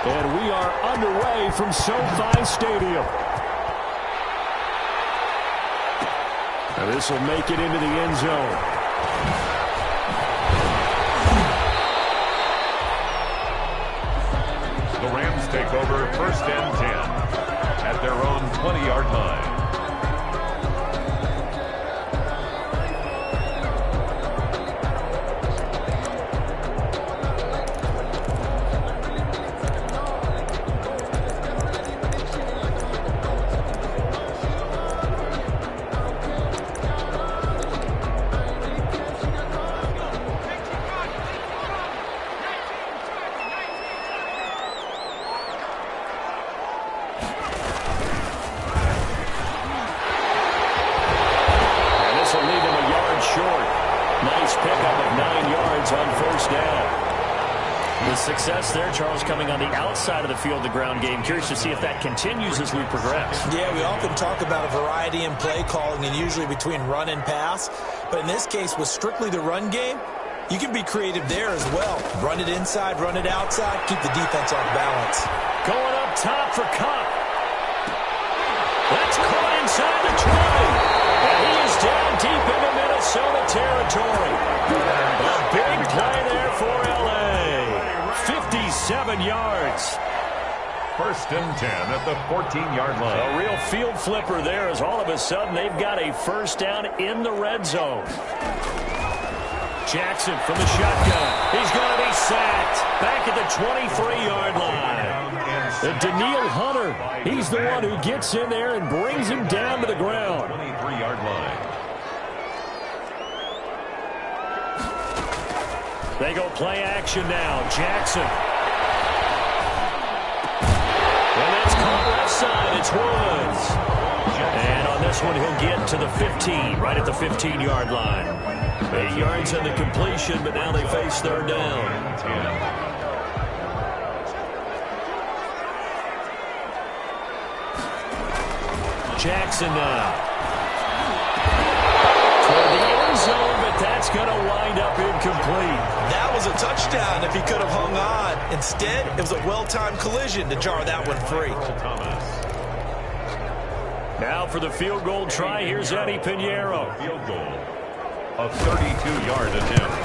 And we are underway from SoFi Stadium. Now this will make it into the end zone. The Rams take over 1st and 10 at their own 20-yard line. Success there, Charles, coming on the outside of the field, the ground game. Curious to see if that continues as we progress. Yeah, we often talk about a variety in play calling and usually between run and pass. But in this case, with strictly the run game, you can be creative there as well. Run it inside, run it outside, keep the defense off balance. Going up top for Cup. That's caught inside the 20. And he is down deep into Minnesota territory. A big play there for L.A. 57 yards. 1st and 10 at the 14-yard line. A real field flipper there as all of a sudden they've got a first down in the red zone. Jackson from the shotgun. He's going to be sacked. Back at the 23-yard line. Daniil Hunter, he's the one who gets in there and brings him down to the ground. 23-yard line. They go play action now. Jackson. And that's caught left side. It's Woods. And on this one, he'll get to the 15, right at the 15-yard line. 8 yards on the completion, but now they face 3rd down. Jackson now. Toward the end zone, but that's going to wind up incomplete. That was a touchdown if he could have hung on. Instead, it was a well-timed collision to jar that one free. Now for the field goal try, here's Eddie Pinheiro. Field goal. A 32-yard attempt.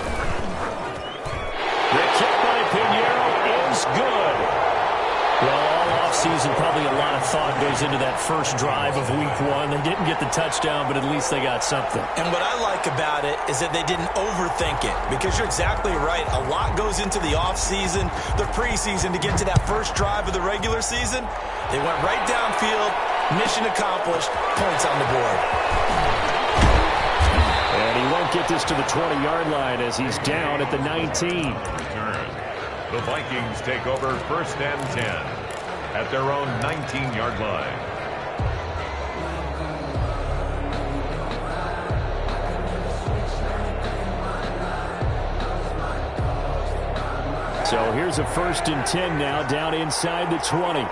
The kick by Pinheiro is good. Well, all offseason, probably a lot of thought goes into that first drive of week 1. They didn't get the touchdown, but at least they got something. And what I like about it is that they didn't overthink it, because you're exactly right. A lot goes into the offseason, the preseason, to get to that first drive of the regular season. They went right downfield, mission accomplished, points on the board. And he won't get this to the 20-yard line as he's down at the 19. The Vikings take over 1st and 10 at their own 19-yard line. So here's a 1st and 10 now, down inside the 20.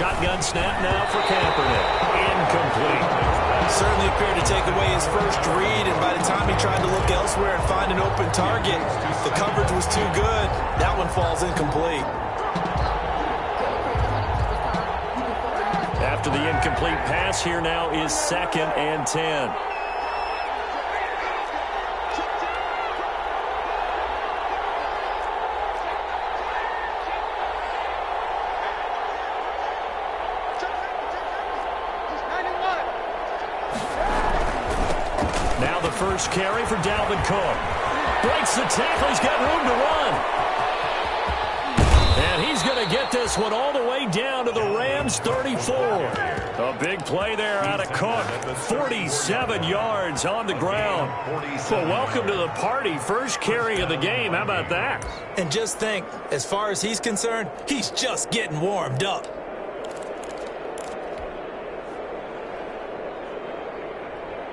Shotgun snap now for Kaepernick. Incomplete. Certainly appeared to take away his first read, and by the time he tried to look elsewhere and find an open target, the coverage was too good. That one falls incomplete. After the incomplete pass, here now is 2nd and 10. First carry for Dalvin Cook. Breaks the tackle. He's got room to run. And he's going to get this one all the way down to the Rams' 34. A big play there out of Cook. 47 yards on the ground. Well, welcome to the party. First carry of the game. How about that? And just think, as far as he's concerned, he's just getting warmed up.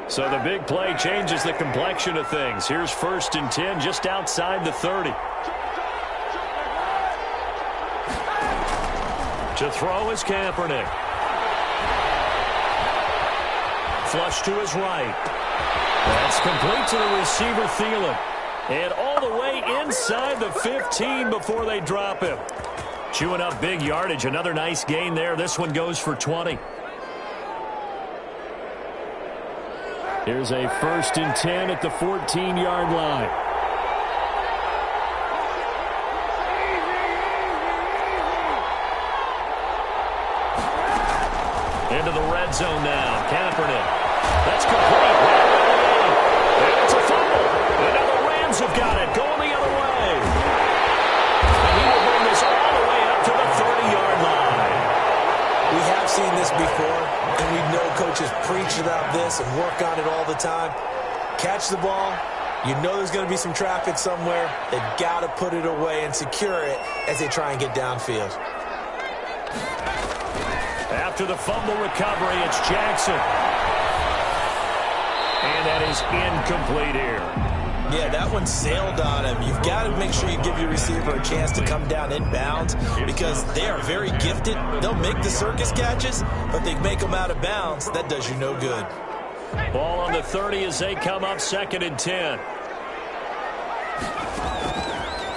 So the big play changes the complexion of things. Here's 1st and 10 just outside the 30. To throw is Kaepernick. Flush to his right. That's complete to the receiver, Thielen. And all the way inside the 15 before they drop him. Chewing up big yardage. Another nice gain there. This one goes for 20. Here's a 1st and 10 at the 14-yard line. Into the red zone now. Kaepernick. That's complete. And it's a fumble. And now the Rams have got it. Going the other way. And he will bring this all the way up to the 30-yard line. We have seen this before, and we know coaches preach about this and work on it all the time. Catch the ball. You know there's going to be some traffic somewhere. They've got to put it away and secure it as they try and get downfield. After the fumble recovery, it's Jackson. And that is incomplete here. Yeah, that one sailed on him. You've got to make sure you give your receiver a chance to come down inbounds because they are very gifted. They'll make the circus catches, but they make them out of bounds. That does you no good. Ball on the 30 as they come up 2nd and 10.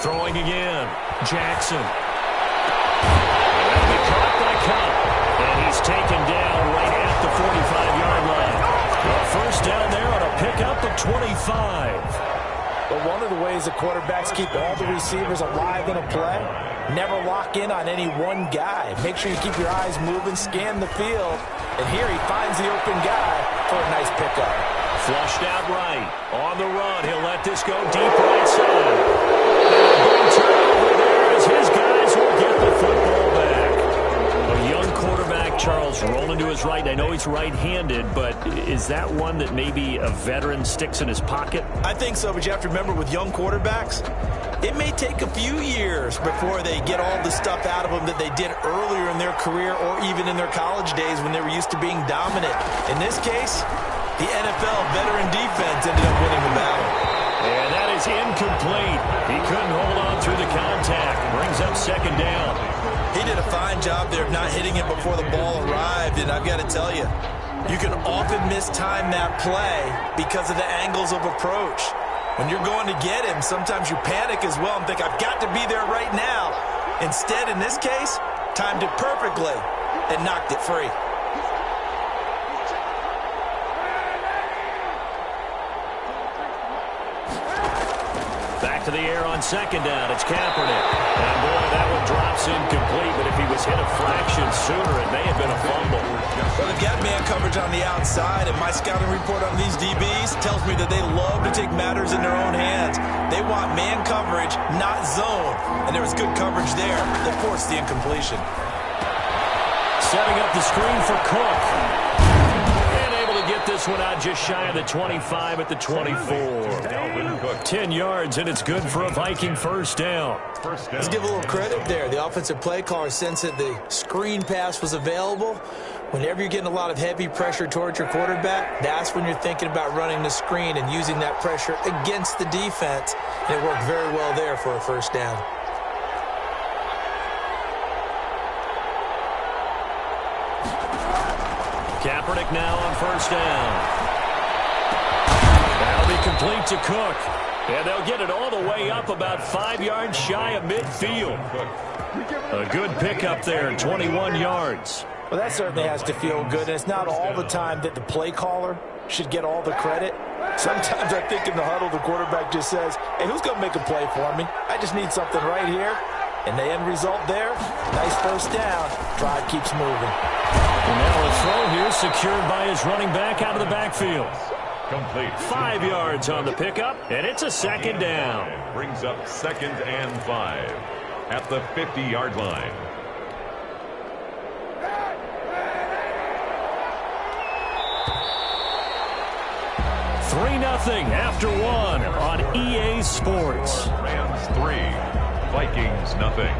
Throwing again. Jackson. That'll be caught by Cup. And he's taken down right at the 45-yard line. A 1st down there on a pickup of 25. But one of the ways the quarterbacks keep all the receivers alive in a play, never lock in on any one guy. Make sure you keep your eyes moving, scan the field. And here he finds the open guy for a nice pickup. Flushed out right. On the run. He'll let this go deep right side. Big turnover there as his guys will get the football back. A young quarterback, Charles, rolling to his right. I know he's right-handed, but is that one that maybe a veteran sticks in his pocket? I think so, but you have to remember with young quarterbacks, it may take a few years before they get all the stuff out of them that they did earlier in their career or even in their college days when they were used to being dominant. In this case, the NFL veteran defense ended up winning the battle. And that is incomplete. He couldn't hold on through the contact. Brings up 2nd down. He did a fine job there of not hitting it before the ball arrived, and I've got to tell you, you can often mistime that play because of the angles of approach. When you're going to get him, sometimes you panic as well and think, I've got to be there right now. Instead, in this case, timed it perfectly and knocked it free. Back to the air on 2nd down. It's Kaepernick. And boy, that one drops incomplete, but if he was hit a fraction sooner, it may have been a fumble. Well, they've got man coverage on the outside, and my scouting report on these DBs tells me that they love to take matters in their own hands. They want man coverage, not zone. And there was good coverage there that forced the incompletion. Setting up the screen for Cook. And able to get this one out just shy of the 25 at the 24. 10 yards, and it's good for a Viking 1st down. Let's give a little credit there. The offensive play caller sensed that the screen pass was available. Whenever you're getting a lot of heavy pressure towards your quarterback, that's when you're thinking about running the screen and using that pressure against the defense. And it worked very well there for a 1st down. Kaepernick now on 1st down. That'll be complete to Cook. And they'll get it all the way up about 5 yards shy of midfield. A good pickup there, 21 yards. Well, that certainly has to feel good. And it's not all the time that the play caller should get all the credit. Sometimes I think in the huddle, the quarterback just says, hey, who's going to make a play for me? I just need something right here. And the end result there, nice 1st down. Drive keeps moving. And now a throw here secured by his running back out of the backfield. Complete. 5 yards on the pickup, and it's a 2nd down. Brings up 2nd and 5 at the 50-yard line. Three 3-0 after one on EA Sports. Rams 3, Vikings nothing.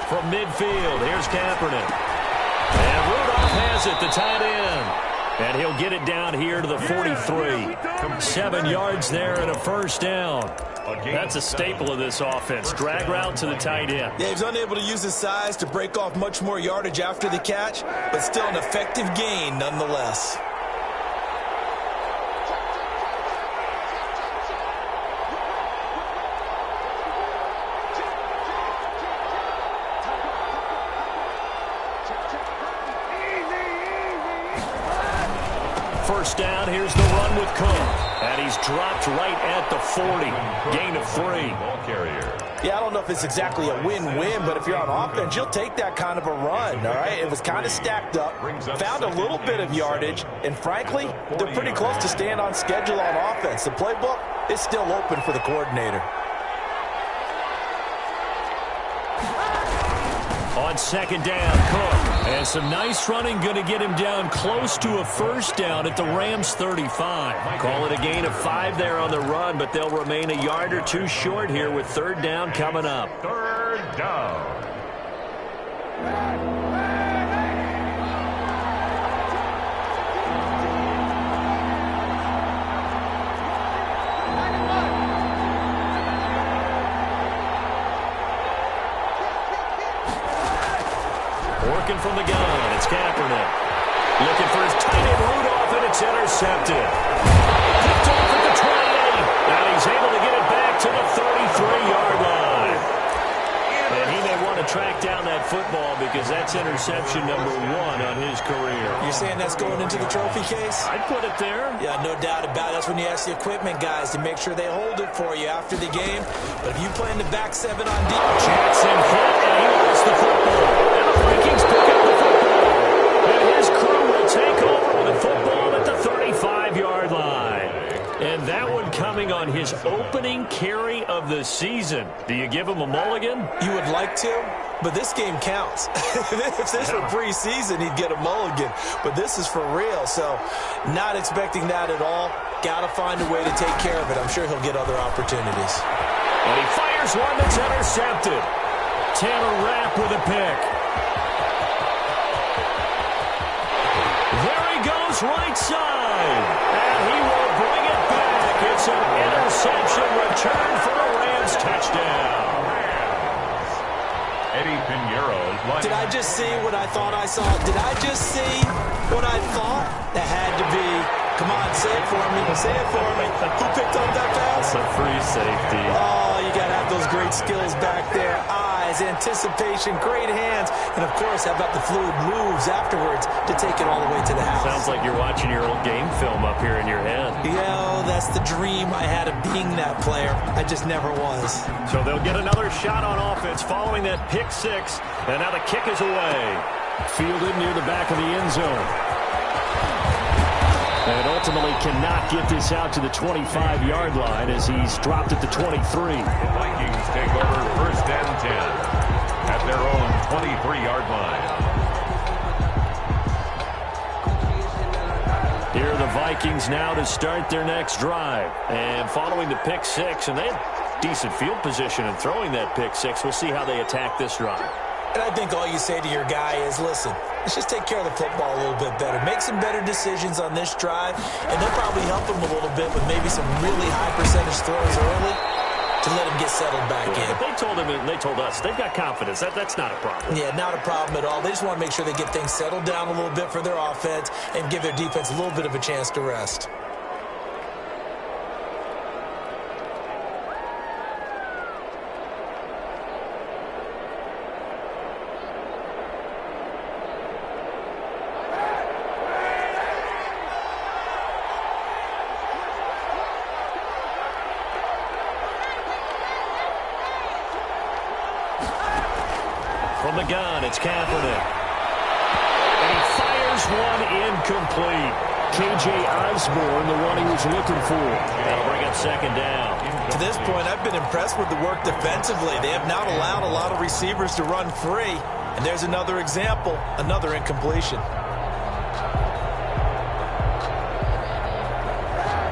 From midfield, here's Kaepernick. And Rudolph has it, the tight end. And he'll get it down here to the 43. 7 yards there and a first down. That's a staple of this offense. Drag route to the tight end. Yeah, he's unable to use his size to break off much more yardage after the catch, but still an effective gain nonetheless. First down, here's the run with Cook. And he's dropped right at the 40. Gain of 3. Ball carrier. Yeah, I don't know if it's exactly a win-win, but if you're on offense, you'll take that kind of a run, all right? It was kind of stacked up, found a little bit of yardage, and frankly, they're pretty close to staying on schedule on offense. The playbook is still open for the coordinator. On second down, Cook. And some nice running, going to get him down close to a first down at the Rams' 35. Call it a gain of 5 there on the run, but they'll remain a yard or 2 short here with third down coming up. Third down. Working from the gun, it's Kaepernick. Looking for his tight end Rudolph, and it's intercepted. Picked off at the 28, and he's able to get it back to the 33-yard line. And he may want to track down that football because that's interception number 1 on his career. You're saying that's going into the trophy case? I'd put it there. Yeah, no doubt about it. That's when you ask the equipment guys to make sure they hold it for you after the game. But if you play in the back 7 on deep, Jackson hit, and he lost the football. And the Vikings pick up the football. And his crew will take over with the football at the 35-yard line. And that one coming on his opening carry of the season. Do you give him a mulligan? you would like to, but this game counts. If this were preseason, he'd get a mulligan. But this is for real, so not expecting that at all. Got to find a way to take care of it. I'm sure he'll get other opportunities. And he fires one that's intercepted. Taylor Rapp with a pick. There he goes, right side. And he will bring it back. It's an interception return for a Rams touchdown. Eddie Pinheiro. Did I just see what I thought I saw? Did I just see what I thought? That had to be. Come on, say it for me. Say it for me. Who picked up that pass? It's a free safety. Oh, you got to have those great skills back there. Eyes, anticipation, great hands. And, of course, how about the fluid moves afterwards to take it all the way to the house? Sounds like you're watching your old game film up here in your head. Yeah, that's the dream I had of being that player. I just never was. So they'll get another shot on offense following that pick 6. And now the kick is away. Fielded near the back of the end zone. And ultimately cannot get this out to the 25-yard line as he's dropped at the 23. The Vikings take over first and 10 at their own 23-yard line. Here are the Vikings now to start their next drive. And following the pick 6, and they have decent field position in throwing that pick 6. We'll see how they attack this drive. And I think all you say to your guy is, listen, let's just take care of the football a little bit better. Make some better decisions on this drive, and they'll probably help him a little bit with maybe some really high percentage throws early to let him get settled back in. But they told him and they told us they've got confidence. That's not a problem. Yeah, not a problem at all. They just want to make sure they get things settled down a little bit for their offense and give their defense a little bit of a chance to rest. From the gun, it's Kaepernick. And he fires one incomplete. K.J. Osborne, the one he was looking for. That'll bring up second down. To this point, I've been impressed with the work defensively. They have not allowed a lot of receivers to run free. And there's another example, another incompletion.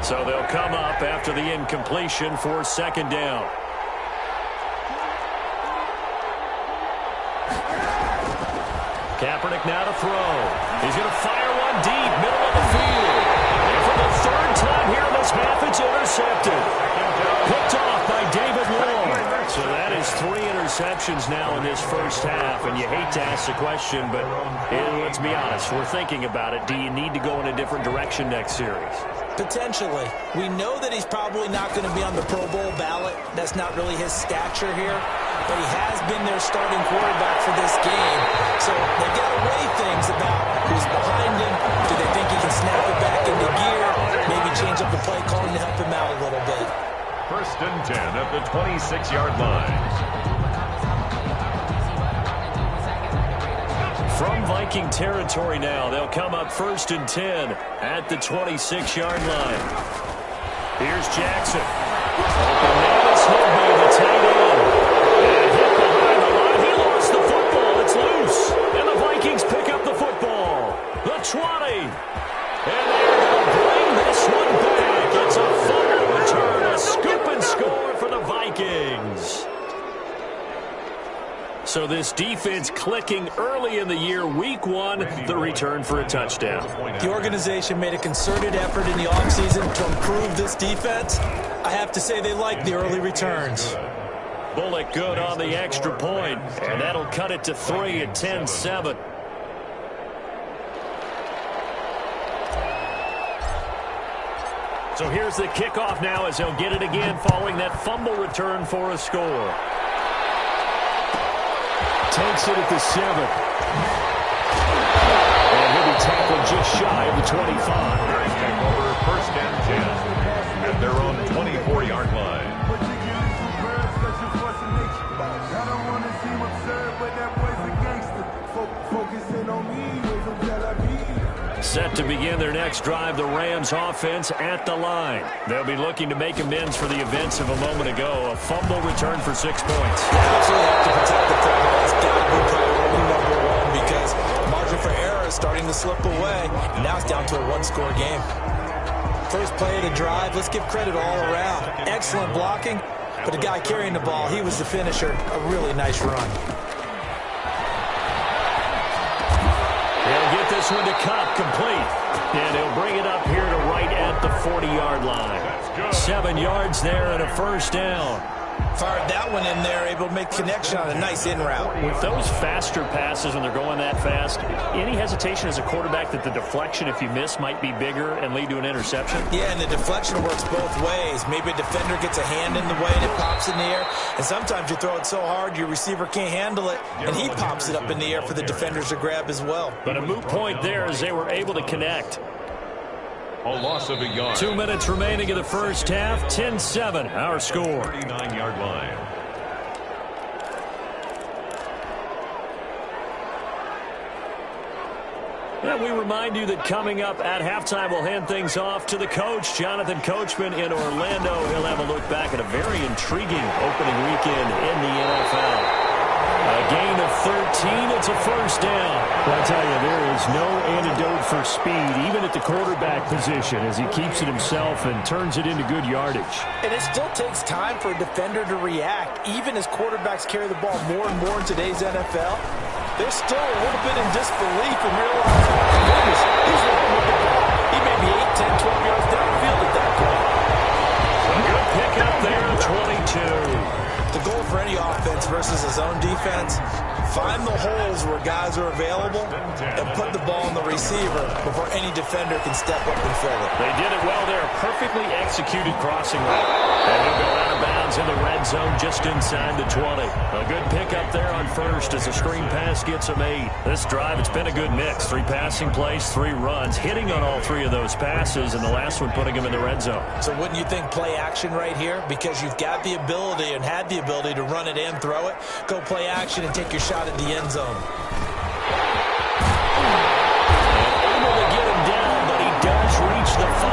So they'll come up after the incompletion for second down. Kaepernick now to throw. He's going to fire one deep, middle of the field. And for the third time here in this half, it's intercepted. Picked off by David Long. So that is 3 interceptions now in this first half. And you hate to ask the question, but let's be honest. We're thinking about it. Do you need to go in a different direction next series? Potentially. We know that he's probably not going to be on the Pro Bowl ballot. That's not really his stature here. But he has been their starting quarterback for this game. So they've got to weigh things about who's behind him. Do they think he can snap it back into gear? Maybe change up the play calling to help him out a little bit. 1st and 10 at the 26-yard line. From Viking territory now, they'll come up 1st and 10 at the 26-yard line. Here's Jackson. Open Higbee, the tight end. And hit behind the line. He lost the football. It's loose. And the Vikings pick up the football. The 20. And they're going to bring this one back. It's a fumble return. A scoop and score for the Vikings. So this defense clicking early in the year, week 1, the return for a touchdown. The organization made a concerted effort in the offseason to improve this defense. I have to say they like the early returns. Bullock good on the extra point, and that'll cut it to 3 at 10-7. So here's the kickoff now as they'll get it again following that fumble return for a score. Takes it at the 7. And he'll be tackled just shy of the 25. Take over 1st and 10 at their own 24-yard line. Set to begin their next drive, the Rams offense at the line. They'll be looking to make amends for the events of a moment ago. A fumble return for 6 points. Absolutely have to protect the football. It's got to be priority number 1 because margin for error is starting to slip away. And now it's down to a 1-score game. First play of the drive, let's give credit all around. Excellent blocking, but the guy carrying the ball, he was the finisher. A really nice run. They'll get this one to Cup, complete. And he'll bring it up here to right at the 40-yard line. 7 yards there and a first down. Fired that one in there, able to make connection on a nice in route. With those faster passes when they're going that fast, any hesitation as a quarterback that the deflection, if you miss, might be bigger and lead to an interception? Yeah, and the deflection works both ways. Maybe a defender gets a hand in the way and it pops in the air. And sometimes you throw it so hard your receiver can't handle it, and he pops it up in the air for the defenders to grab as well. But a moot point there as they were able to connect. A loss of a yard. 2 minutes remaining in the first half. 10-7, our score. 39-yard line. And we remind you that coming up at halftime, we'll hand things off to the coach, Jonathan Coachman in Orlando. He'll have a look back at a very intriguing opening weekend in the NFL. A gain of 13, it's a first down. Well, I tell you, there is no antidote for speed, even at the quarterback position, as he keeps it himself and turns it into good yardage. And it still takes time for a defender to react. Even as quarterbacks carry the ball more and more in today's NFL, they're still a little bit in disbelief and realize, goodness, he's running with the ball. He may be 8, 10, 12 yards downfield at that point. A good pick up there, 22. The goal for any offense versus his own defense, find the holes where guys are available and put the ball in the receiver before any defender can step up and fill it. They did it well there. Perfectly executed crossing route. And he'll go out of bounds in the red zone just inside the 20. A good pickup there on first as the screen pass gets him 8. This drive, it's been a good mix. 3 passing plays, 3 runs, hitting on all 3 of those passes, and the last one putting him in the red zone. So wouldn't you think play action right here? Because you've got the ability and had the ability to run it and throw it. Go play action and take your shot at the end zone. Able to get him down, but he does reach the 5.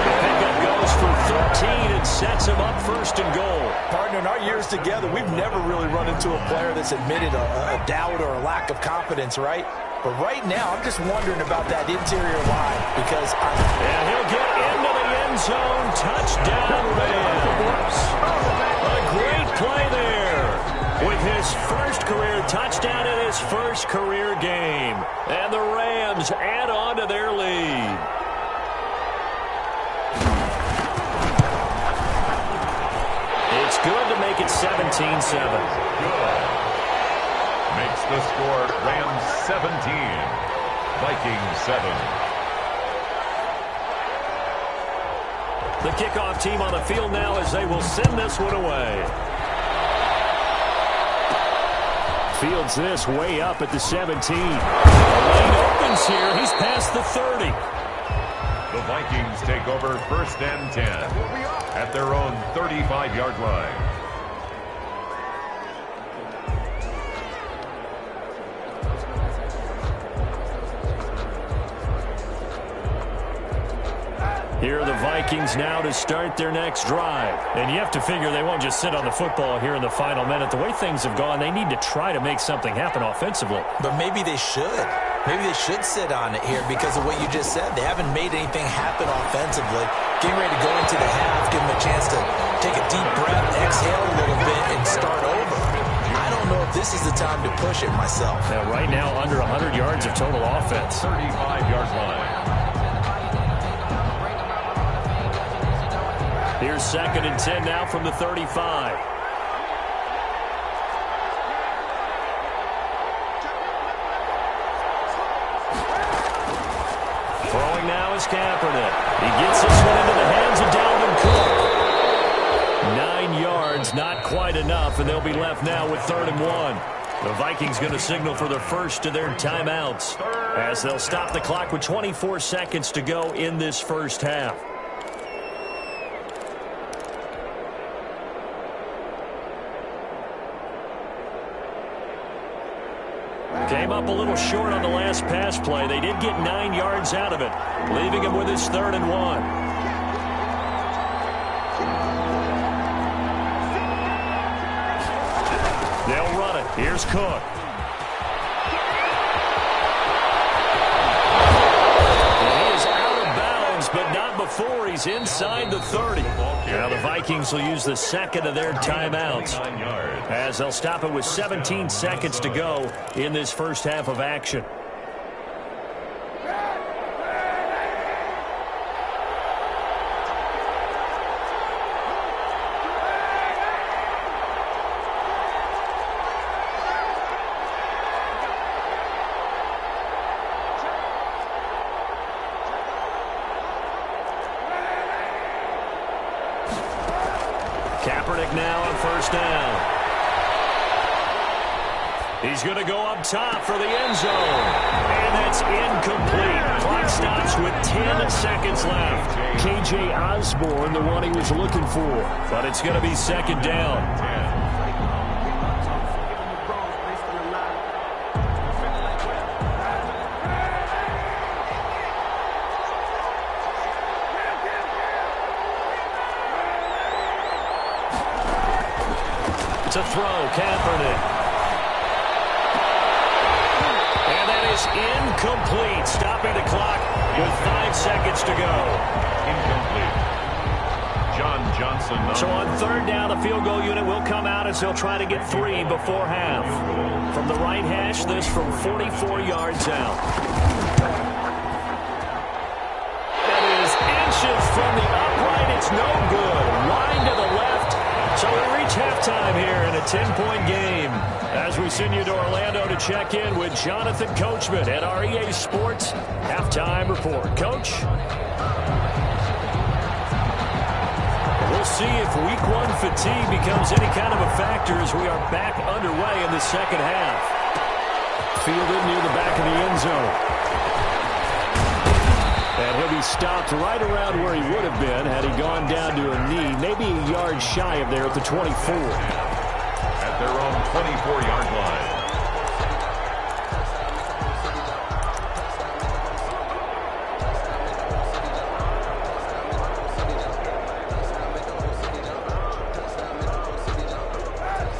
The pickup goes for 13 and sets him up first and goal. Partner, in our years together, we've never really run into a player that's admitted a doubt or a lack of confidence, right? But right now, I'm just wondering about that interior line because and he'll get into the end zone. Touchdown, Rams. A great play there. with his first career touchdown in his first career game. And the Rams add on to their lead. It's good to make it 17-7. Makes the score Rams 17, Vikings 7. The kickoff team on the field now as they will send this one away. Fields this way up at the 17. The lane opens here. He's past the 30. The Vikings take over 1st and 10 at their own 35-yard line. Here are the Vikings now to start their next drive. And you have to figure they won't just sit on the football here in the final minute. The way things have gone, they need to try to make something happen offensively. But maybe they should. Maybe they should sit on it here because of what you just said. They haven't made anything happen offensively. Getting ready to go into the half, give them a chance to take a deep breath, exhale a little bit, and start over. I don't know if this is the time to push it myself. Now, right now, under 100 yards of total offense. 35-yard line. Here's 2nd and 10 now from the 35. Throwing now is Kaepernick. He gets this one into the hands of Dalvin Cook. 9 yards, not quite enough, and they'll be left now with 3rd and 1. The Vikings going to signal for the first of their timeouts as they'll stop the clock with 24 seconds to go in this first half. Came up a little short on the last pass play. They did get 9 yards out of it, leaving him with his 3rd and 1. They'll run it. Here's Cook. And he is out of bounds, but not before he's inside the 30. Now the Vikings will use the second of their timeouts as they'll stop it with 17 seconds to go in this first half of action. Kaepernick now on 1st down. He's going to go up top for the end zone. And that's incomplete. Clock stops with 10 seconds left. K.J. Osborne, the one he was looking for. But it's going to be 2nd down. To throw, Kaepernick. And that is incomplete, stopping the clock with 5 seconds to go. Incomplete. John Johnson. So on 3rd down, the field goal unit will come out as they'll try to get 3 before half. From the right hash, this from 44 yards out. That is inches from the upright. It's no good. Line to the left. So we reach halftime here in a 10-point game as we send you to Orlando to check in with Jonathan Coachman at our EA Sports Halftime Report. Coach? We'll see if Week 1 fatigue becomes any kind of a factor as we are back underway in the second half. Fielded near the back of the end zone. And he'll be stopped right around where he would have been had he gone down to a knee, maybe a yard shy of there at the 24. At their own 24-yard line.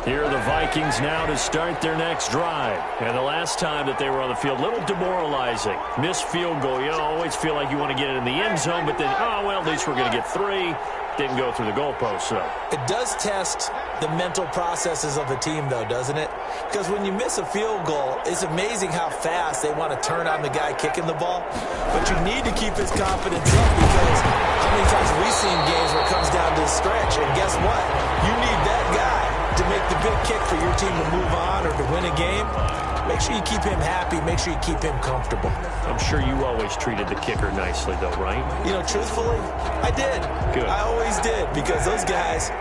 Here are the Vikings now to start their next drive. And the last time that they were on the field, a little demoralizing. Missed field goal. You always feel like you want to get it in the end zone, but then, oh, well, at least we're going to get 3. Didn't go through the goalpost, though. It does test the mental processes of a team, though, doesn't it? Because when you miss a field goal, it's amazing how fast they want to turn on the guy kicking the ball. But you need to keep his confidence up, because how many times have we seen games where it comes down to the stretch, and guess what? You need that guy to make the big kick for your team to move on or to win a game. Make sure you keep him happy. Make sure you keep him comfortable. I'm sure you always treated the kicker nicely, though, right? You know, truthfully, I did. Good. I always did, because those guys,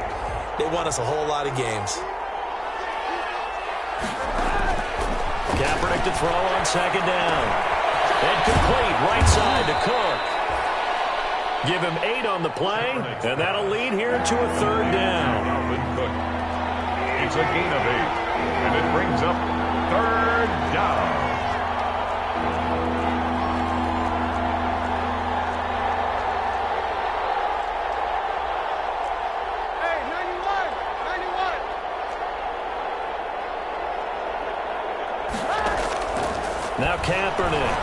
they won us a whole lot of games. Kaepernick to throw on second down. Incomplete, right side to Cook. Give him 8 on the play, and that'll lead here to a third down. Cook. It's a gain of 8, and it brings up third down. Now Kaepernick.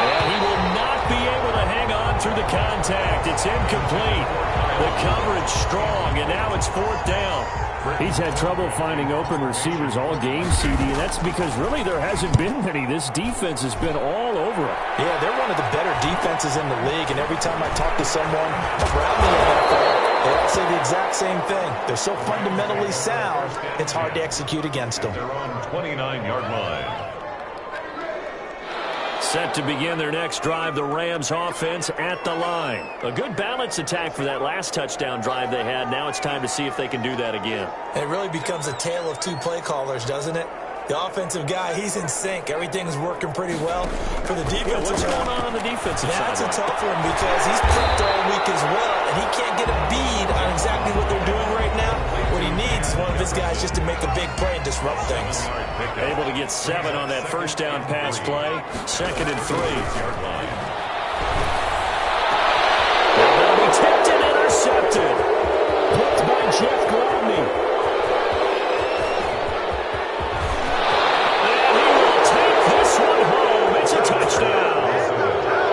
And he will not be able to hang on through the contact. It's incomplete. The coverage strong, and now it's fourth down. He's had trouble finding open receivers all game, CD, and that's because really there hasn't been many. This defense has been all over him. Yeah, they're one of the better defenses in the league, and every time I talk to someone around the NFL, they all say the exact same thing. They're so fundamentally sound, it's hard to execute against them. Their own 29-yard line. Set to begin their next drive, the Rams offense at the line. A good balance attack for that last touchdown drive they had. Now it's time to see if they can do that again. It really becomes a tale of two play callers, doesn't it? The offensive guy, he's in sync. Everything's working pretty well. For the defensive what's going on the defensive side? That's a tough one, because he's prepped all week as well, and he can't get a bead on exactly what they're doing right now. What he needs is one of his guys just to make a big play and disrupt things. Able to get 7 on that first down pass play. 2nd and 3. That'll be tipped and intercepted. Picked by Jeff Gladney.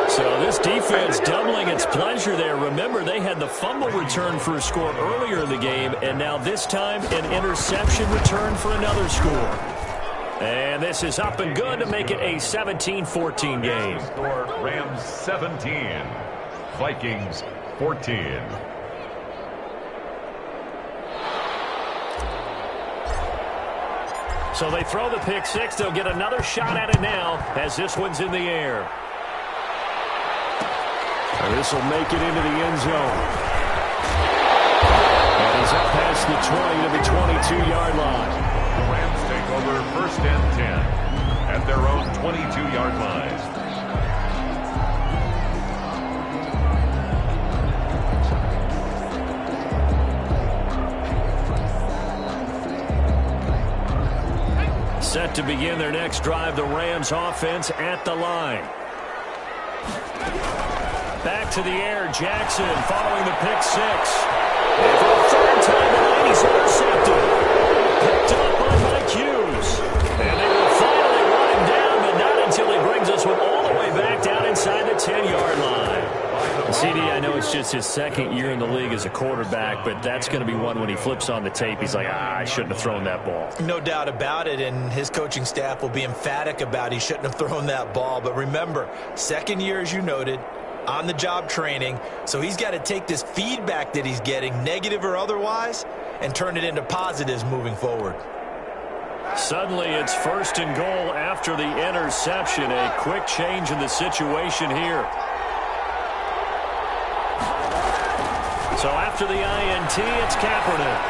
So this defense doubling its pleasure there. Remember, they had the fumble return for a score earlier in the game, and now this time an interception return for another score. And this is up and good to make it a 17-14 game. Score Rams 17, Vikings 14. So they throw the pick six. They'll get another shot at it now as this one's in the air. And this will make it into the end zone. And he's up past the 20 to the 22-yard line. The Rams take over 1st and 10 at their own 22-yard line. Set to begin their next drive, the Rams offense at the line. Back to the air, Jackson following the pick six. And for the third time tonight, he's intercepted. Picked up on Mike Hughes. And they will finally run him down, but not until he brings us one all the way back down inside the 10-yard line. CD, I know it's just his 2nd year in the league as a quarterback, but that's going to be one when he flips on the tape. He's like, I shouldn't have thrown that ball. No doubt about it, and his coaching staff will be emphatic about he shouldn't have thrown that ball. But remember, 2nd year, as you noted, on-the-job training, so he's got to take this feedback that he's getting, negative or otherwise, and turn it into positives moving forward. Suddenly, it's 1st and goal after the interception. A quick change in the situation here. So after the INT, it's Kaepernick.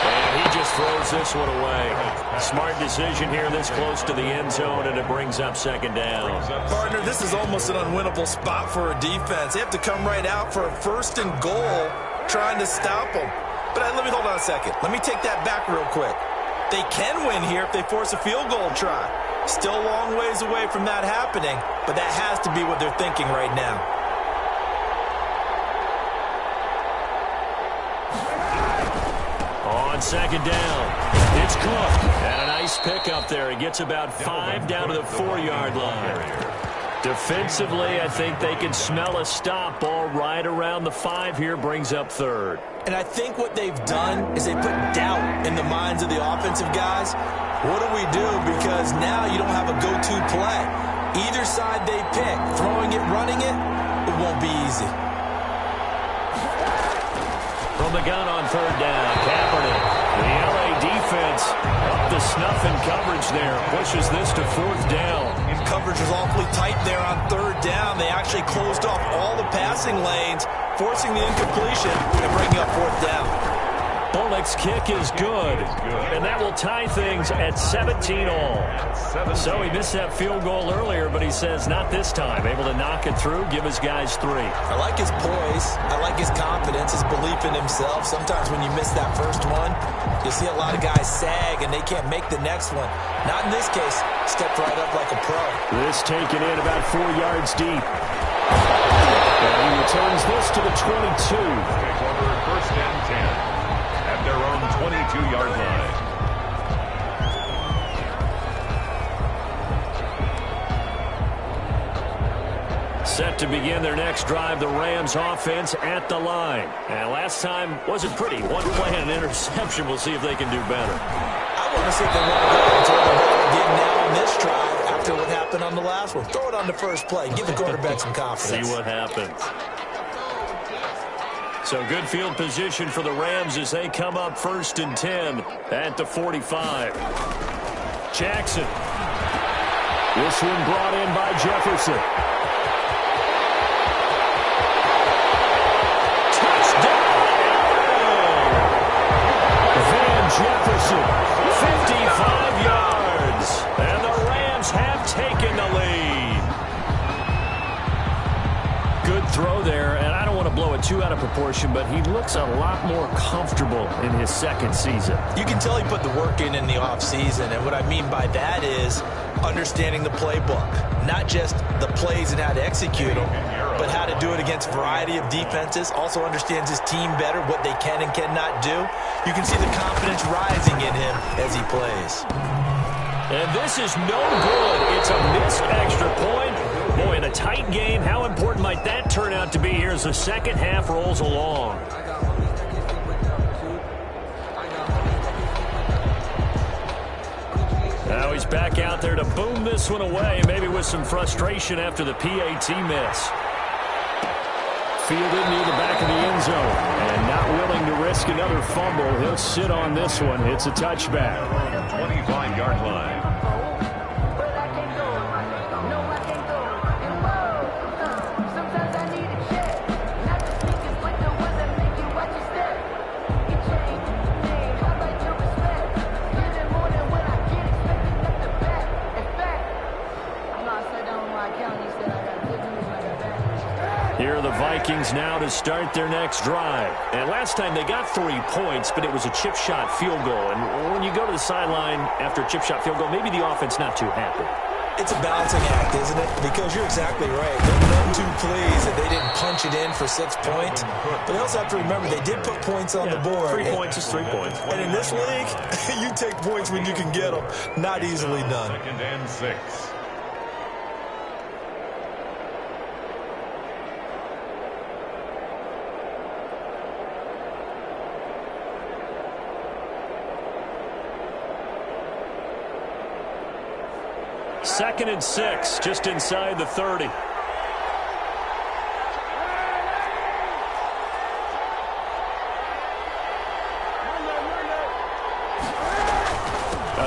And he just throws this one away. Smart decision here this close to the end zone, and it brings up 2nd down. Partner, this is almost an unwinnable spot for a defense. They have to come right out for a 1st and goal trying to stop them. But let me hold on a second. Let me take that back real quick. They can win here if they force a field goal try. Still a long ways away from that happening, but that has to be what they're thinking right now. On 2nd down, it's Cook. And a nice pick up there. He gets about 5 down to the 4-yard line. Defensively, I think they can smell a stop. Ball right around the 5 here, brings up third. And I think what they've done is they put doubt in the minds of the offensive guys. What do we do? Because now you don't have a go-to play. Either side they pick, throwing it, running it, it won't be easy. From the gun on third down, Kaepernick. The LA defense up to snuff in coverage there. Pushes this to fourth down. Coverage was awfully tight there on third down. They actually closed off all the passing lanes, forcing the incompletion and bringing up fourth down. Bullock's kick is good, and that will tie things at 17 all. So he missed that field goal earlier, but he says not this time. Able to knock it through, give his guys 3. I like his poise. I like his confidence, his belief in himself. Sometimes when you miss that first one, you see a lot of guys sag, and they can't make the next one. Not in this case. Stepped right up like a pro. This taken in about 4 yards deep. And he returns this to the 22. First and 10. At their own 22-yard line. Set to begin their next drive, the Rams offense at the line. And last time wasn't pretty. One play and an interception. We'll see if they can do better. I want to see if they want to go into the ball again now on this drive after what happened on the last one. Throw it on the first play. Give the quarterback some confidence. See what happens. So good field position for the Rams as they come up first and 10 at the 45. Jackson. This one brought in by Jefferson. Touchdown! Van Jefferson, 55 yards. And the Rams have taken the lead. Good throw there, and I don't want to blow it too out of proportion, but he looks a lot more comfortable in his second season. You can tell he put the work in the offseason, and what I mean by that is understanding the playbook. Not just the plays and how to execute them, but how to do it against a variety of defenses. Also understands his team better, what they can and cannot do. You can see the confidence rising in him as he plays. And this is no good. It's a missed extra point. Boy, in a tight game, how important might that turn out to be here as the second half rolls along? Now he's back out there to boom this one away, maybe with some frustration after the PAT miss. Fielded near the back of the end zone, and not willing to risk another fumble. He'll sit on this one. It's a touchback. 25-yard line. Here are the Vikings now to start their next drive. And last time they got 3 points, but it was a chip shot field goal. And when you go to the sideline after a chip shot field goal, maybe the offense not too happy. It's a balancing act, isn't it? Because you're exactly right. They're none too pleased that they didn't punch it in for 6 points. But they also have to remember they did put points on the board. 3 points is 3 points. And in this league, you take points when you can get them. Not easily done. Second and 6. Second and 6, just inside the 30.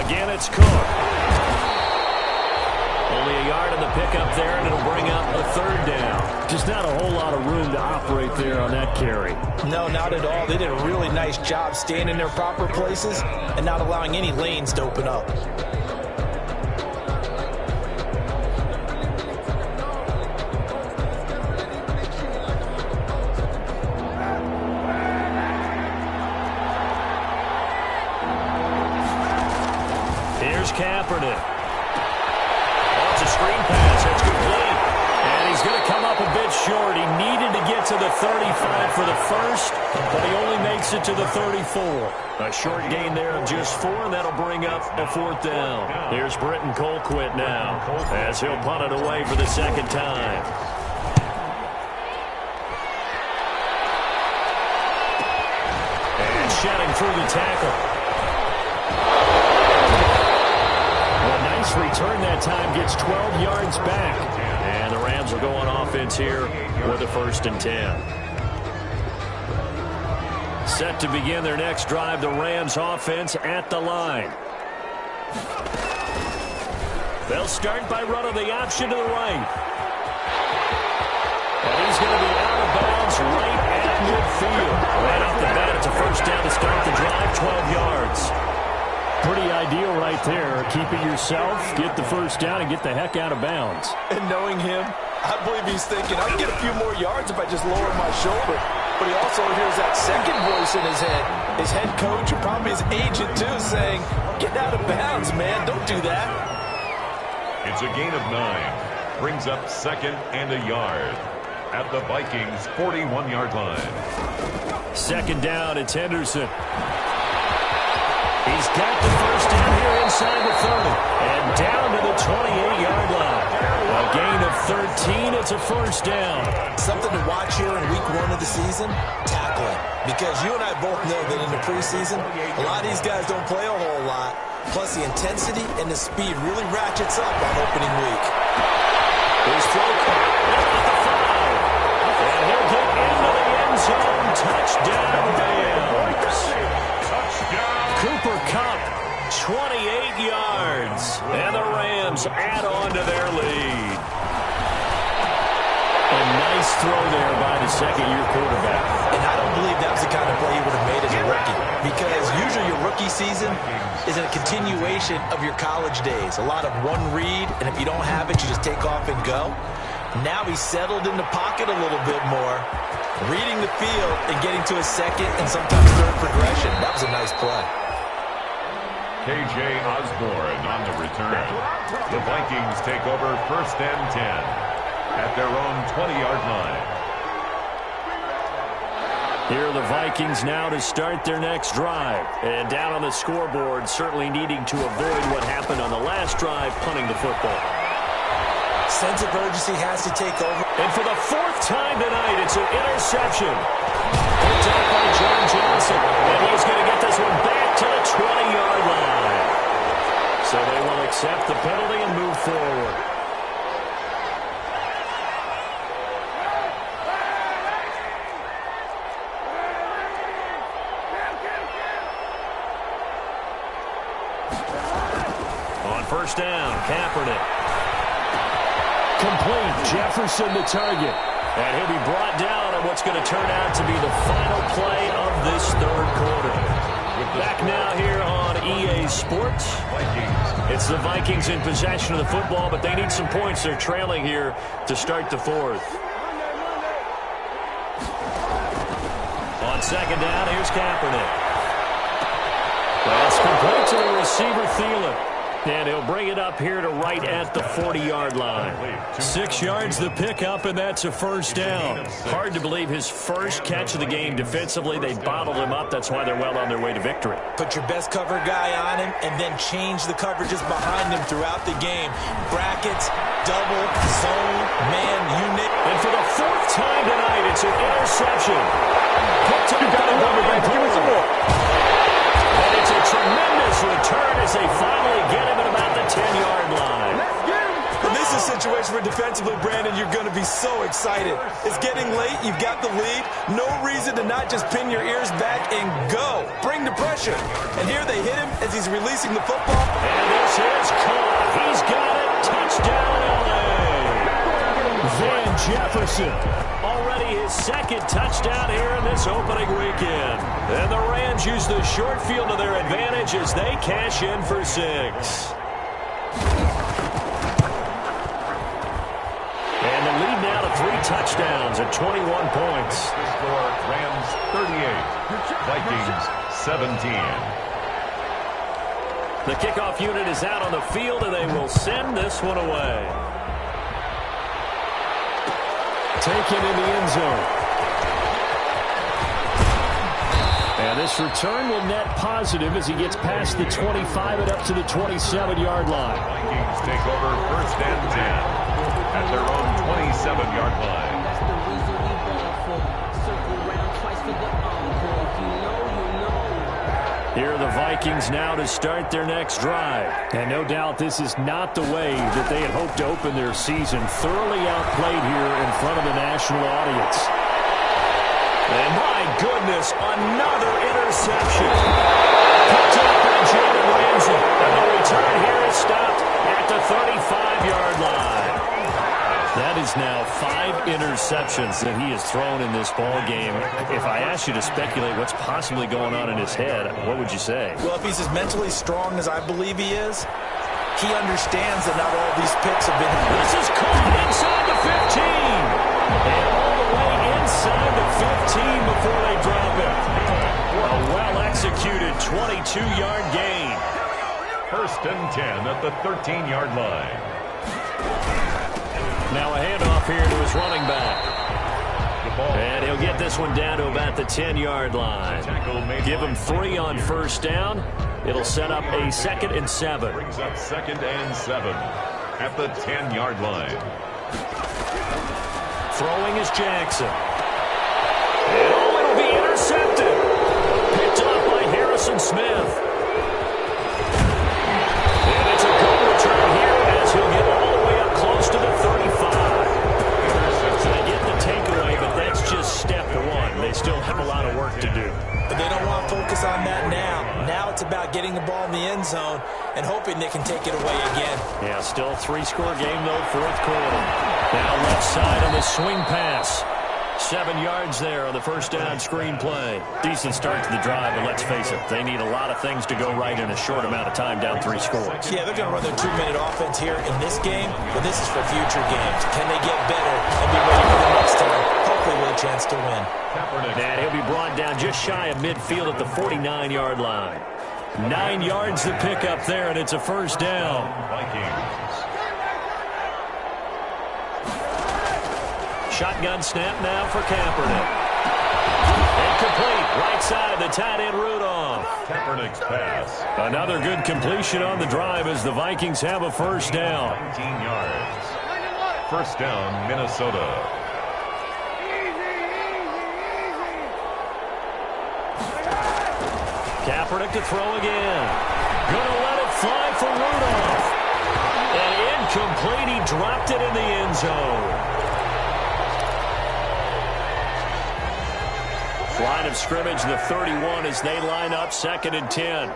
Again, it's Cook. Only a yard on the pickup there, and it'll bring up a third down. Just not a whole lot of room to operate there on that carry. No, not at all. They did a really nice job staying in their proper places and not allowing any lanes to open up. Here's Kaepernick. Wants a screen pass. It's complete. And He's going to come up a bit short. He needed to get to the 35 for the first, but he only makes it to the 34. A short gain there of just 4, and that'll bring up a 4th down. Here's Britton Colquitt now, as he'll punt it away for the second time. And shedding through the tackle. Well, nice return that time. Gets 12 yards back. And the Rams will go on offense here with a 1st and 10. Set to begin their next drive, the Rams offense at the line. They'll start by running the option to the right. And he's going to be out of bounds right at midfield. Right off the bat, it's a 1st down to start the drive, 12 yards. Pretty ideal right there. Keep it yourself, get the 1st down, and get the heck out of bounds. And knowing him, I believe he's thinking, I can get a few more yards if I just lower my shoulder. But he also hears that second voice in his head. His head coach, or probably his agent too, saying, get out of bounds, man. Don't do that. It's a gain of 9. Brings up 2nd and a yard at the Vikings' 41-yard line. 2nd down, it's Henderson. He's got the 1st down here inside the 30. And down to the 28-yard line. A gain of 13. It's a 1st down. Something to watch here in week 1 of the season, tackling. Because you and I both know that in the preseason, a lot of these guys don't play a whole lot. Plus, the intensity and the speed really ratchets up on opening week. Here's throw caught at the 5. And he'll get into the end zone. Touchdown, Rams. Touchdown. Cooper Kupp, 28 yards. And the Rams add on to their lead. A nice throw there by the second-year quarterback. And I don't believe that was the kind of play he would have made as a rookie. Because usually your rookie season is a continuation of your college days. A lot of one read, and if you don't have it, you just take off and go. Now he's settled in the pocket a little bit more, reading the field and getting to his 2nd and sometimes 3rd progression. That was a nice play. K.J. Osborne on the return. The Vikings take over 1st and 10 at their own 20-yard line. Here are the Vikings now to start their next drive. And down on the scoreboard, certainly needing to avoid what happened on the last drive, punting the football. Sense of urgency has to take over. And for the 4th time tonight, it's an interception. Picked up by John Johnson. And he's going to get this one back to the 20-yard line. So they will accept the penalty and move forward. On 1st down, Kaepernick. Complete. Jefferson the target. And he'll be brought down on what's going to turn out to be the final play of this 3rd quarter. Back now here on EA Sports. It's the Vikings in possession of the football, but they need some points. They're trailing here to start the 4th. On 2nd down, here's Kaepernick. That's complete to the receiver, Thielen. And he'll bring it up here to right at the 40-yard line. 6 yards the pickup, and that's a 1st down. Hard to believe his first catch of the game defensively. They bottled him up. That's why they're well on their way to victory. Put your best cover guy on him and then change the coverages behind him throughout the game. Brackets, double, zone, man, unit. And for the 4th time tonight, it's an interception. Picked up by Brian. And it's a tremendous return as they finally get him at about the 10-yard line. And this is a situation where defensively, Brandon, you're going to be so excited. It's getting late. You've got the lead. No reason to not just pin your ears back and go. Bring the pressure. And here they hit him as he's releasing the football. And this is caught. He's got it. Touchdown, L.A. Van Jefferson. Already his 2nd touchdown here in this opening weekend. And the Rams use the short field to their advantage as they cash in for 6. And the lead now to 3 touchdowns at 21 points. The score, Rams 38, Vikings 17. The kickoff unit is out on the field, and they will send this one away. taken in the end zone. And this return will net positive as he gets past the 25 and up to the 27-yard line. Vikings take over 1st and 10 at their own 27-yard line. Here are the Vikings now to start their next drive. And no doubt this is not the way that they had hoped to open their season. Thoroughly outplayed here in front of the national audience. And my goodness, another interception. Picked up by Jalen Ramsey. And the return here is stopped at the 35-yard line. That is now 5 interceptions that he has thrown in this ball game. If I asked you to speculate what's possibly going on in his head, what would you say? Well, if he's as mentally strong as I believe he is, he understands that not all these picks have been... This is caught inside the 15. And all the way inside the 15 before they drop it. A well-executed 22-yard gain. 1st and 10 at the 13-yard line. Now a handoff here to his running back. And he'll get this one down to about the 10-yard line. Give him 3 on 1st down. It'll set up a 2nd and 7. Brings up 2nd and 7 at the 10-yard line. Throwing is Jackson. And it'll be intercepted. Picked up by Harrison Smith. And it's a good return here as he'll get all the way up close to the 35. So they get the takeaway, but that's just step 1. They still have a lot of work to do. But they don't want to focus on that now. Now it's about getting the ball in the end zone and hoping they can take it away again. Yeah, still a 3-score game, though, 4th quarter. Now left side on the swing pass. 7 yards there on the 1st down screen play. Decent start to the drive, but let's face it, they need a lot of things to go right in a short amount of time, down 3 scores. Yeah, they're going to run their 2-minute offense here in this game, but this is for future games. Can they get better and be ready for the next time? Hopefully with a chance to win. And he'll be brought down just shy of midfield at the 49-yard line. 9 yards to pick up there, and it's a 1st down. Vikings. Shotgun snap now for Kaepernick. Incomplete. Right side, the tight end Rudolph. Kaepernick's pass. Another good completion on the drive as the Vikings have a 1st down. 19 yards. 1st down, Minnesota. Kaepernick to throw again. Gonna let it fly for Rudolph. And incomplete. He dropped it in the end zone. Line of scrimmage, the 31 as they line up 2nd and 10.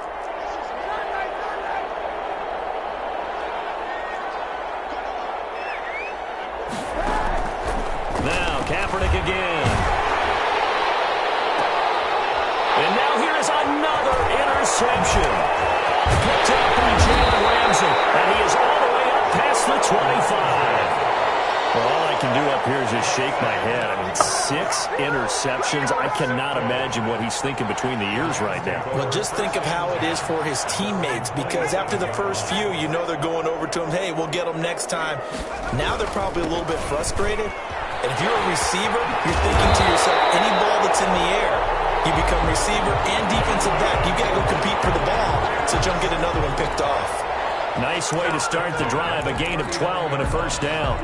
Now Kaepernick again. And now here is another interception. Picked up by Jalen Ramsey. And he is all the way up past the 25. Well, all I can do up here is just shake my head. I mean, 6 interceptions. I cannot imagine what he's thinking between the ears right now. Well, just think of how it is for his teammates, because after the first few, you know they're going over to him, hey, we'll get them next time. Now they're probably a little bit frustrated. And if you're a receiver, you're thinking to yourself, any ball that's in the air, you become receiver and defensive back. You got to go compete for the ball so you don't get another one picked off. Nice way to start the drive. A gain of 12 and a 1st down.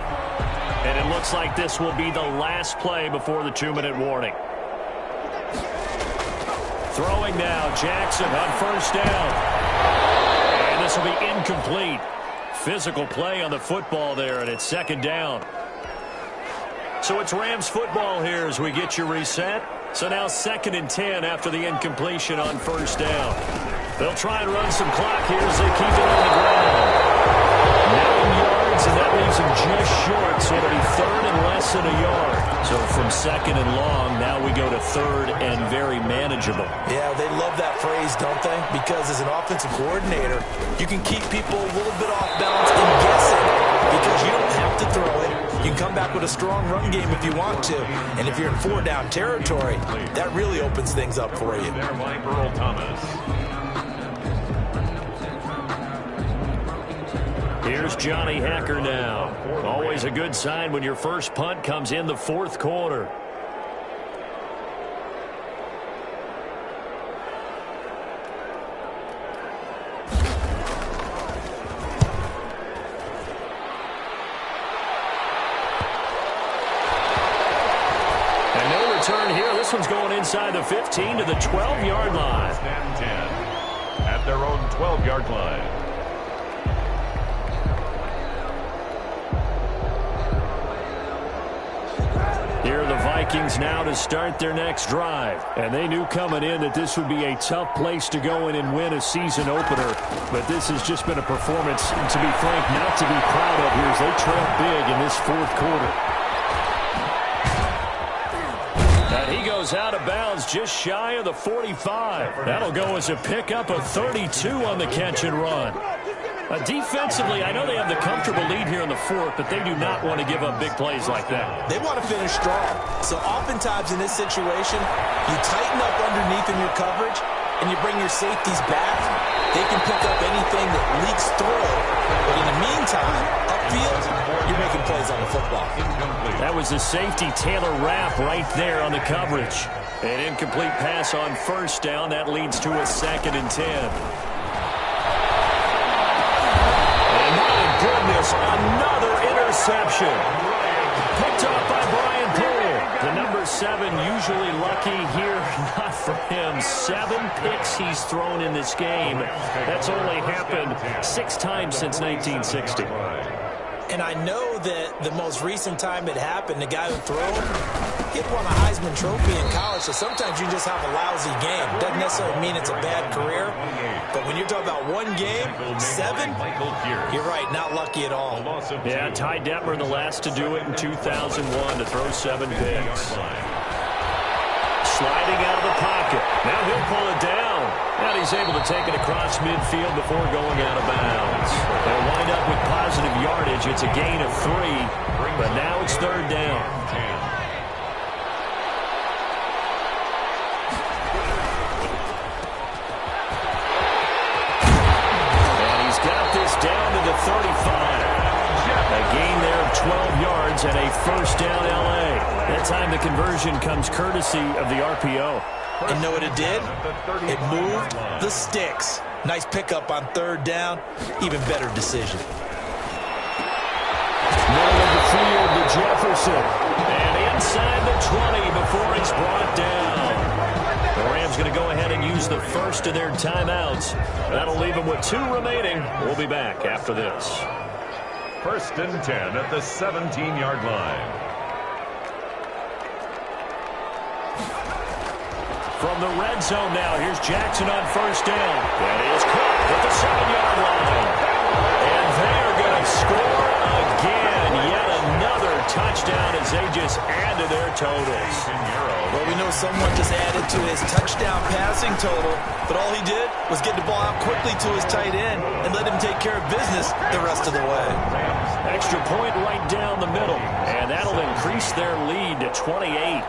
And it looks like this will be the last play before the 2-minute warning. Throwing now, Jackson on 1st down. And this will be incomplete. Physical play on the football there, and it's 2nd down. So it's Rams football here as we get you reset. So now 2nd and 10 after the incompletion on 1st down. They'll try and run some clock here as they keep it on the ground. 9 yards, and that leaves them just short. So it'll be 3rd and less than a yard. So from 2nd and long, now we go to 3rd and very manageable. Yeah, they love that phrase, don't they? Because as an offensive coordinator, you can keep people a little bit off balance and guessing because you don't have to throw it. You can come back with a strong run game if you want to. And if you're in 4-down territory, that really opens things up for you. There by Earl Thomas. Here's Johnny Hacker now. Always a good sign when your first punt comes in the fourth quarter. And no return here. This one's going inside the 15 to the 12-yard line. And 10 at their own 12-yard line. Here are the Vikings now to start their next drive. And they knew coming in that this would be a tough place to go in and win a season opener. But this has just been a performance, to be frank, not to be proud of here as they trail big in this fourth quarter. And he goes out of bounds just shy of the 45. That'll go as a pickup of 32 on the catch and run. Defensively, I know they have the comfortable lead here in the fourth, but they do not want to give up big plays like that. They want to finish strong. So oftentimes in this situation, you tighten up underneath in your coverage, and you bring your safeties back. They can pick up anything that leaks through. But in the meantime, upfield, you're making plays on the football. That was the safety Taylor Rapp right there on the coverage. An incomplete pass on first down. That leads to a 2nd and 10. Goodness, another interception. Picked off by Brian Poole. The number 7 usually lucky here. Not for him. 7 picks he's thrown in this game. That's only happened 6 times since 1960. And I know that the most recent time it happened, the guy who threw it, he won a Heisman Trophy in college, so sometimes you just have a lousy game. Doesn't necessarily mean it's a bad career, but when you're talking about one game, 7, you're right, not lucky at all. Yeah, Ty Detmer, the last to do it in 2001, to throw 7 picks. Sliding out of the pocket. Now he'll pull it down. And he's able to take it across midfield before going out of bounds. They'll wind up with positive yardage. It's a gain of 3, but now it's 3rd down. And he's got this down to the 35. A gain there of 12 yards and a 1st down L.A. That time the conversion comes courtesy of the RPO. And know what it did? It moved the sticks. Nice pickup on 3rd down. Even better decision. Middle of the field to Jefferson. And inside the 20 before he's brought down. The Rams going to go ahead and use the first of their timeouts. That'll leave them with 2 remaining. We'll be back after this. 1st and 10 at the 17-yard line. From the red zone now, here's Jackson on 1st down. That is caught at the 7-yard line. And they're going to score again. Yet another touchdown as they just add to their totals. Well, we know someone just added to his touchdown passing total, but all he did was get the ball out quickly to his tight end and let him take care of business the rest of the way. Extra point right down the middle, and that'll increase their lead to 28.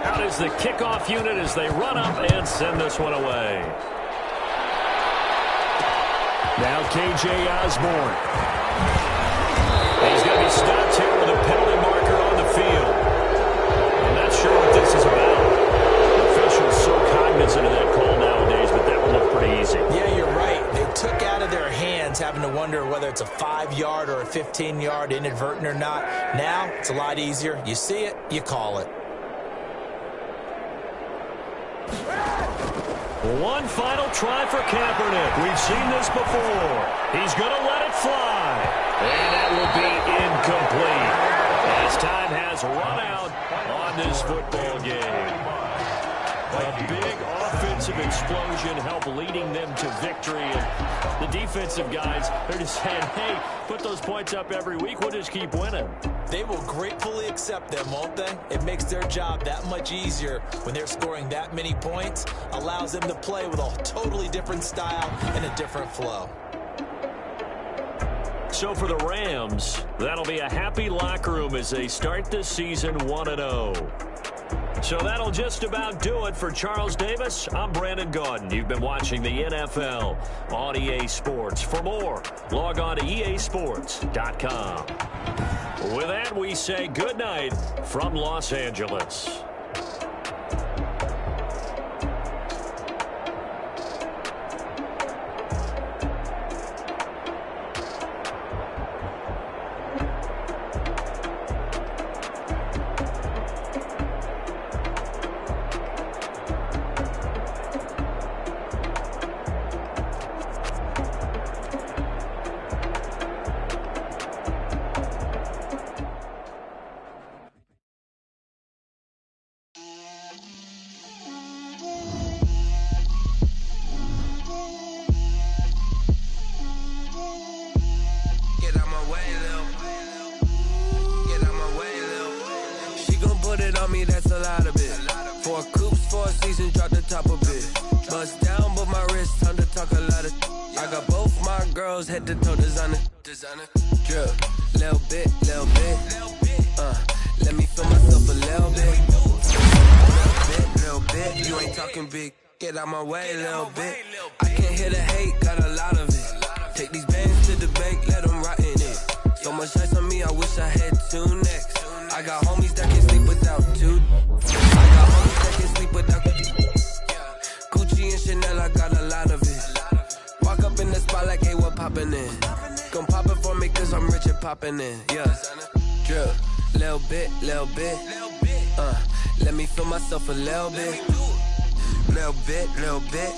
Out is the kickoff unit as they run up and send this one away. Now K.J. Osborne. He's going to be stopped here with a penalty marker on the field. I'm not sure what this is about. The officials so cognizant of that call nowadays, but that would look pretty easy. Yeah, you're right. They took out of their hands having to wonder whether it's a 5-yard or a 15-yard inadvertent or not. Now, it's a lot easier. You see it, you call it. One final try for Kaepernick. We've seen this before. He's going to let it fly. And that will be incomplete. As time has run out on this football game. A big offensive explosion helped leading them to victory. And the defensive guys, they're just saying, hey, put those points up every week. We'll just keep winning. They will gratefully accept them, won't they? It makes their job that much easier when they're scoring that many points. Allows them to play with a totally different style and a different flow. So for the Rams, that'll be a happy locker room as they start this season 1-0. So that'll just about do it for Charles Davis. I'm Brandon Gaudin. You've been watching the NFL on EA Sports. For more, log on to easports.com. With that, we say good night from Los Angeles. That's a lot of it. 4 coops, 4 seasons, drop the top of it. Bust down, but my wrist, time to talk a lot of. I got both my girls head to toe designer. Drip, little bit. Let me feel myself a little bit. Little bit. You ain't talking big. Get out my way, little bit. I can't hear the hate, got a lot of it. Take these bands to the bank, let them rot in it. So much ice on me, I wish I had 2 necks. I got homies that can sleep without 2. I got homies that can sleep without Gucci and Chanel, I got a lot of it. Walk up in the spot like, hey, what poppin' in? Gon' pop it for me cause I'm rich and poppin' in. Yeah, drip, little bit. Let me feel myself a little bit. Little bit.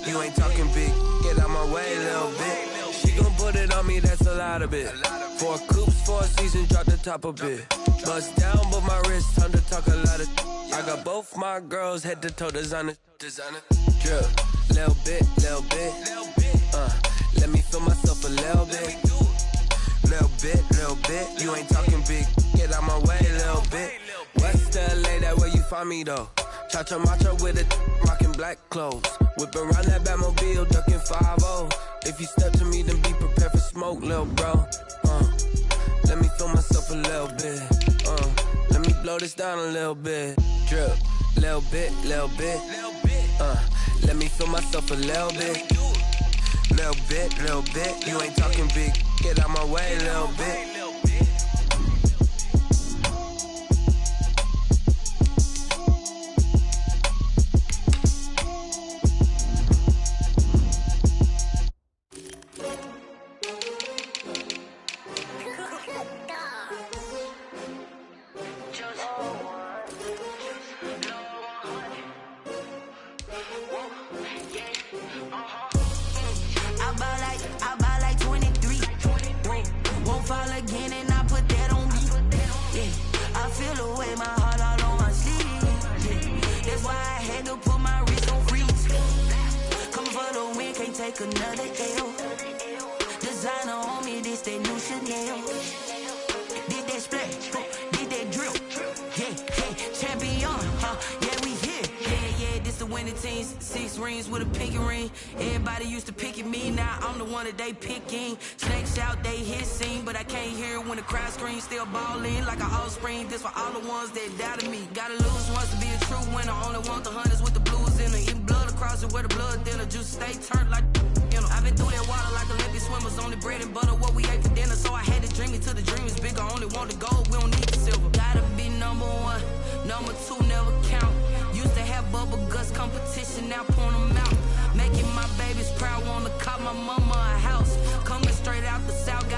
You ain't talking big. Get out my way, little bit. She gon' put it on me, that's a lot of it. 4 coops, 4 seasons, drop the top of it. Bust down, but my wrist, time to talk a lot of. I got both my girls head to toe designer. Drip, little bit. Let me feel myself a little bit. Little bit. You ain't talking big. Get out my way, little bit. West LA, that where you find me though. Cha-cha matcha with it, rockin' black clothes. Whippin' around that Batmobile, duckin' 5-0. If you step to me, then be prepared for smoke, little bro. Let me feel myself a little bit. Let me blow this down a little bit. Drip, little bit. Let me feel myself a little bit. Little bit. You ain't talking big. Get out my way, little bit. Another L. Designer on me, this that new Chanel. Did that splash, did that drill. Yeah, champion, yeah, we here. Yeah, this the winning teams. 6 rings with a pinky ring. Everybody used to pick at me, now I'm the one that they picking. Snakes out, they hissing, but I can't hear when the crowd screams. Still ballin' like an offspring. This for all the ones that doubted me. Gotta lose once to be a true winner. Only want the hunters with the blues in it. Eating blood across it where the blood thinner. Juice stay turned like. I've been through that water like Olympic swimmers. Only bread and butter, what we ate for dinner. So I had to dream it till the dream is bigger. Only want the gold, we don't need the silver. Gotta be number 1, number 2 never count. Used to have bubble guts competition, now point them out. Making my babies proud, wanna cop my mama a house. Coming straight out the south,